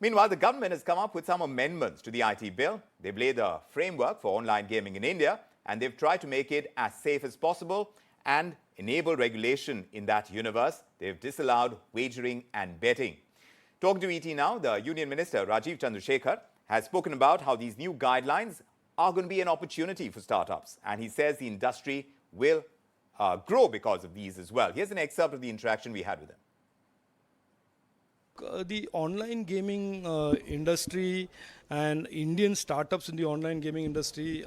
Meanwhile, the government has come up with some amendments to the IT bill. They've laid a framework for online gaming in India, and they've tried to make it as safe as possible and enable regulation in that universe. They've disallowed wagering and betting. Talking to ET Now, the Union Minister Rajeev Chandrasekhar has spoken about how these new guidelines are going to be an opportunity for startups. And he says the industry will grow because of these as well. Here's an excerpt of the interaction we had with him. The online gaming industry and Indian startups in the online gaming industry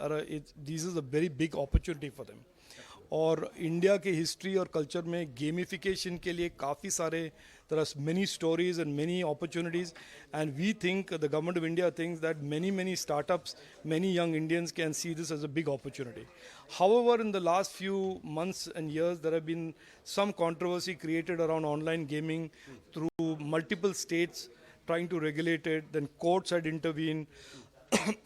this is a very big opportunity for them. और India के history और culture में gamification के लिए काफ़ी सारे there are many stories and many opportunities, and we think, the government of India thinks that many startups, many young Indians can see this as a big opportunity. However, in the last few months and years, there have been some controversy created around online gaming through multiple states trying to regulate it, then courts had intervened,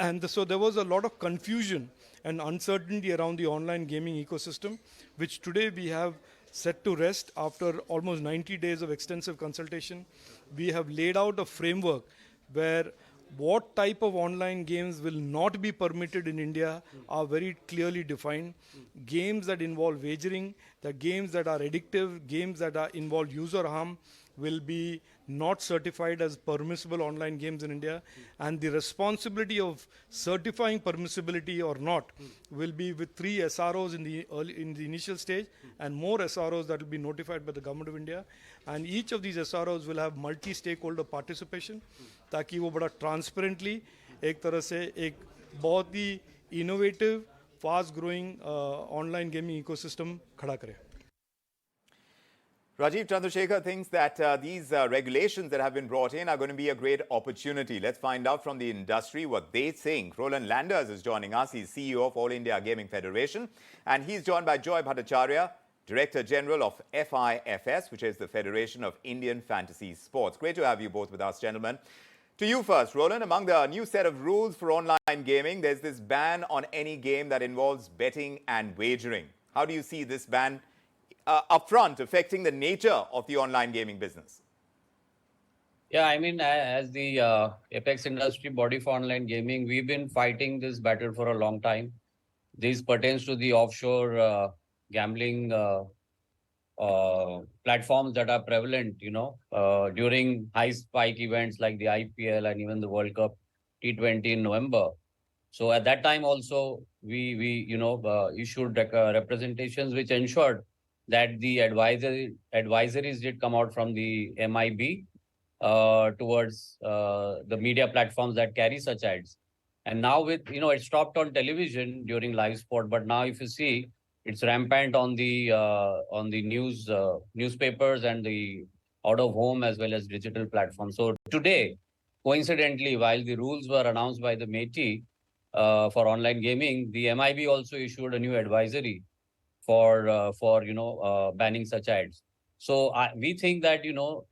and so there was a lot of confusion and uncertainty around the online gaming ecosystem, which today we have set to rest after almost 90 days of extensive consultation. We have laid out a framework where what type of online games will not be permitted in India are very clearly defined. Games that involve wagering, the games that are addictive, games that involve user harm will be not certified as permissible online games in India, and the responsibility of certifying permissibility or not will be with 3 SROs in the initial stage, and more SROs that will be notified by the Government of India, and each of these SROs will have multi-stakeholder participation, ताकि वो बड़ा transparently एक तरह से एक बहुत ही innovative, fast-growing online gaming ecosystem खड़ा करे. Rajeev Chandrasekhar thinks that these regulations that have been brought in are going to be a great opportunity. Let's find out from the industry what they think. Roland Landers is joining us. He's CEO of All India Gaming Federation. And he's joined by Joy Bhattarcharya, Director General of FIFS, which is the Federation of Indian Fantasy Sports. Great to have you both with us, gentlemen. To you first, Roland. Among the new set of rules for online gaming, there's this ban on any game that involves betting and wagering. How do you see this ban upfront affecting the nature of the online gaming business? Yeah, I mean, as the apex industry body for online gaming, we've been fighting this battle for a long time. This pertains to the offshore gambling platforms that are prevalent, during high spike events like the IPL and even the World Cup T20 in November. So at that time also, we issued representations which ensured that the advisories did come out from the MIB towards the media platforms that carry such ads. And now with, it stopped on television during live sport, but now if you see, it's rampant on the newspapers and the out of home as well as digital platforms. So today, coincidentally, while the rules were announced by the MeitY for online gaming, the MIB also issued a new advisory for banning such ads. So we think that,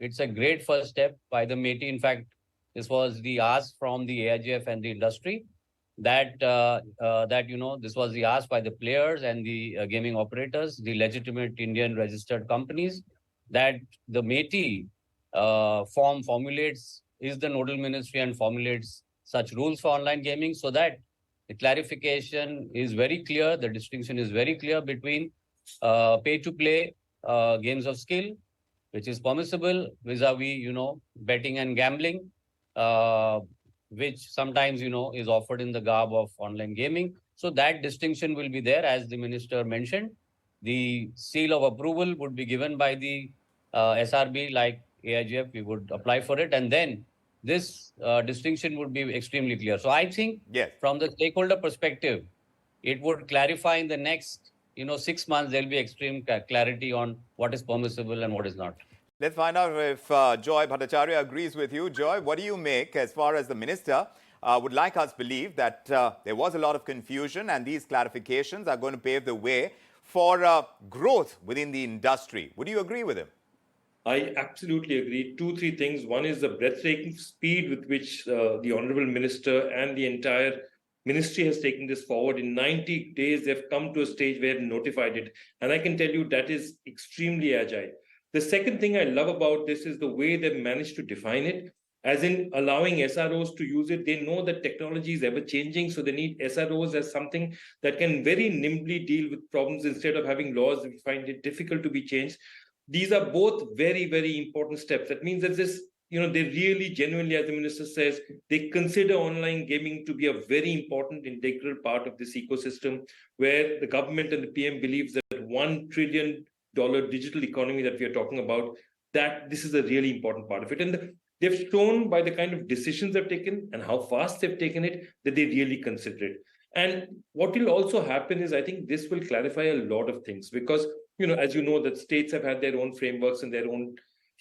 it's a great first step by the MeitY. In fact, this was the ask from the AIGF and the industry that, this was the ask by the players and the gaming operators, the legitimate Indian registered companies, that the MeitY formulates, is the nodal ministry and formulates such rules for online gaming so that the clarification is very clear. The distinction is very clear between pay-to-play games of skill, which is permissible, vis-a-vis, betting and gambling, which sometimes, is offered in the garb of online gaming. So that distinction will be there, as the minister mentioned. The seal of approval would be given by the SRB, like AIGF. We would apply for it, and then this distinction would be extremely clear. So I think, yes, from the stakeholder perspective, it would clarify in the next 6 months. There'll be extreme clarity on what is permissible and what is not. Let's find out if Joy Bhattarcharya agrees with you. Joy, what do you make as far as the minister would like us believe that there was a lot of confusion and these clarifications are going to pave the way for growth within the industry? Would you agree with him? I absolutely agree. 2-3 things. One is the breathtaking speed with which the Honorable Minister and the entire ministry has taken this forward. In 90 days, they've come to a stage where they notified it. And I can tell you that is extremely agile. The second thing I love about this is the way they've managed to define it. as in allowing SROs to use it. They know that technology is ever changing, so they need SROs as something that can very nimbly deal with problems instead of having laws that we find it difficult to be changed. These are both very, very important steps. That means that this, they really genuinely, as the minister says, they consider online gaming to be a very important integral part of this ecosystem, where the government and the PM believes that $1 trillion digital economy that we are talking about, that this is a really important part of it. And they've shown by the kind of decisions they've taken and how fast they've taken it that they really consider it. And what will also happen is, I think this will clarify a lot of things, because, as you know, that states have had their own frameworks and their own.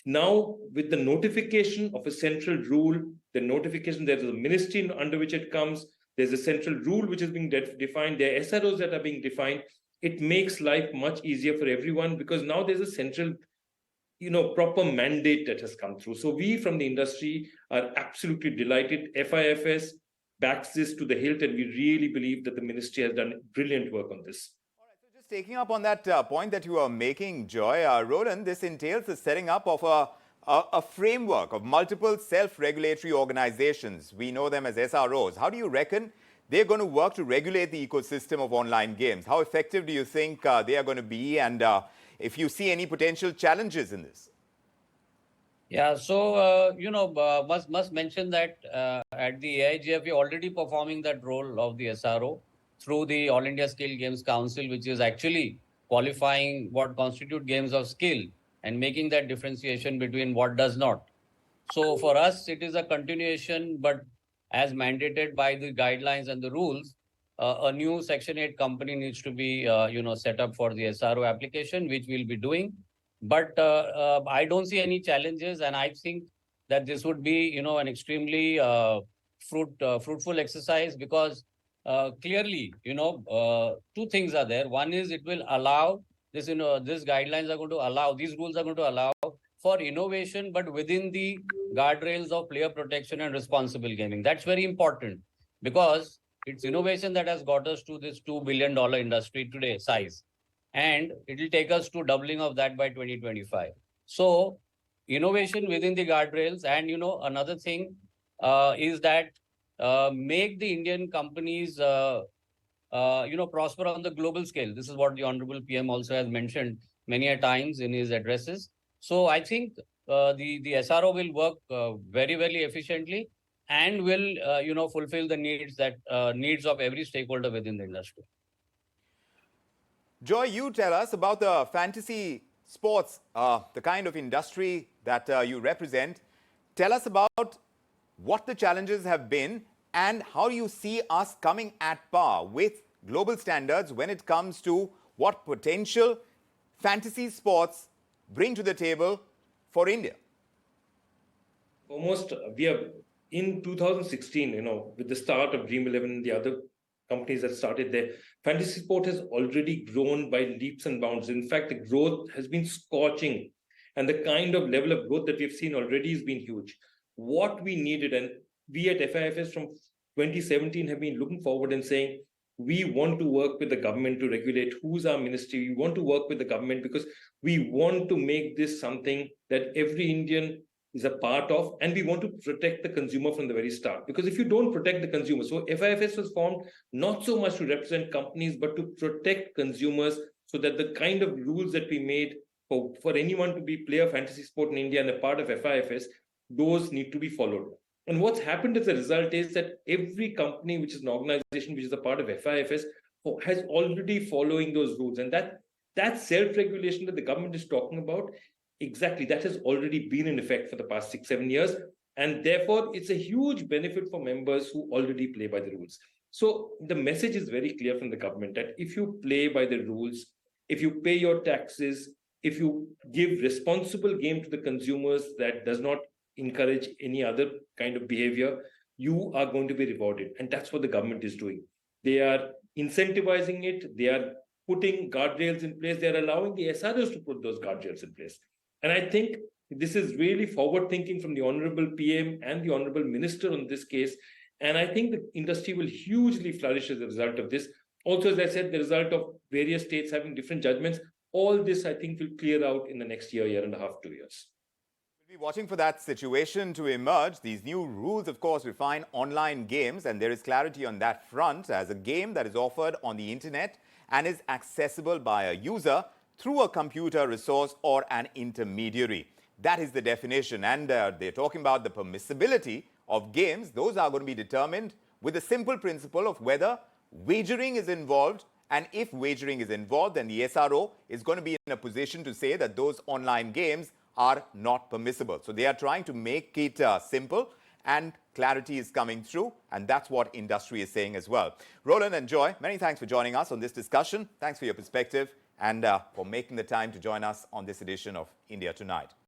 Now, with the notification of a central rule, the notification, there's a ministry under which it comes, there's a central rule which is being defined, there are SROs that are being defined. It makes life much easier for everyone, because now there's a central, proper mandate that has come through. So we from the industry are absolutely delighted. FIFS backs this to the hilt, and we really believe that the ministry has done brilliant work on this. All right, so just taking up on that point that you were making, Joy, Roland, this entails the setting up of a framework of multiple self-regulatory organizations. We know them as SROs. How do you reckon they're going to work to regulate the ecosystem of online games? How effective do you think they are going to be? And if you see any potential challenges in this? Yeah, so, must mention that at the AIGF, we're already performing that role of the SRO through the All India Skill Games Council, which is actually qualifying what constitute games of skill and making that differentiation between what does not. So for us, it is a continuation, but as mandated by the guidelines and the rules, a new Section 8 company needs to be, set up for the SRO application, which we'll be doing. But I don't see any challenges, and I think that this would be, an extremely fruitful exercise, because clearly, two things are there. One is it will allow this, these guidelines are going to allow, these rules are going to allow for innovation, but within the guardrails of player protection and responsible gaming. That's very important, because it's innovation that has got us to this $2 billion industry today size. And it will take us to doubling of that by 2025. So innovation within the guardrails. And, another thing is that make the Indian companies, prosper on the global scale. This is what the Honorable PM also has mentioned many a times in his addresses. So I think the SRO will work very, very efficiently and will, fulfill the needs of every stakeholder within the industry. Joy, you tell us about the fantasy sports, the kind of industry that you represent. Tell us about what the challenges have been and how you see us coming at par with global standards when it comes to what potential fantasy sports bring to the table for India. Almost, we are in 2016, with the start of Dream 11 and the other companies that started there, fantasy sport has already grown by leaps and bounds. In fact, the growth has been scorching, and the kind of level of growth that we've seen already has been huge. What we needed, and we at FIFS from 2017 have been looking forward and saying, we want to work with the government to regulate who's our ministry. We want to work with the government because we want to make this something that every Indian is a part of, and we want to protect the consumer from the very start. Because if you don't protect the consumer, so FIFS was formed not so much to represent companies, but to protect consumers, so that the kind of rules that we made for anyone to be play a fantasy sport in India and a part of FIFS, those need to be followed. And what's happened as a result is that every company, which is an organization which is a part of FIFS, has already following those rules. And that self-regulation that the government is talking about, exactly, that has already been in effect for the past 6-7 years. And therefore, it's a huge benefit for members who already play by the rules. So the message is very clear from the government that if you play by the rules, if you pay your taxes, if you give responsible game to the consumers that does not encourage any other kind of behavior, you are going to be rewarded. And that's what the government is doing. They are incentivizing it. They are putting guardrails in place. They are allowing the SROs to put those guardrails in place. And I think this is really forward thinking from the Honorable PM and the Honorable Minister on this case. And I think the industry will hugely flourish as a result of this. Also, as I said, the result of various states having different judgments, all this I think will clear out in the next year, year and a half, 2 years. We'll be watching for that situation to emerge. These new rules, of course, refine online games, and there is clarity on that front as a game that is offered on the internet and is accessible by a user through a computer resource or an intermediary. That is the definition, and they're talking about the permissibility of games. Those are going to be determined with a simple principle of whether wagering is involved, and if wagering is involved, then the SRO is going to be in a position to say that those online games are not permissible. So they are trying to make it simple, and clarity is coming through, and that's what industry is saying as well. Roland and Joy, many thanks for joining us on this discussion. Thanks for your perspective and for making the time to join us on this edition of India Tonight.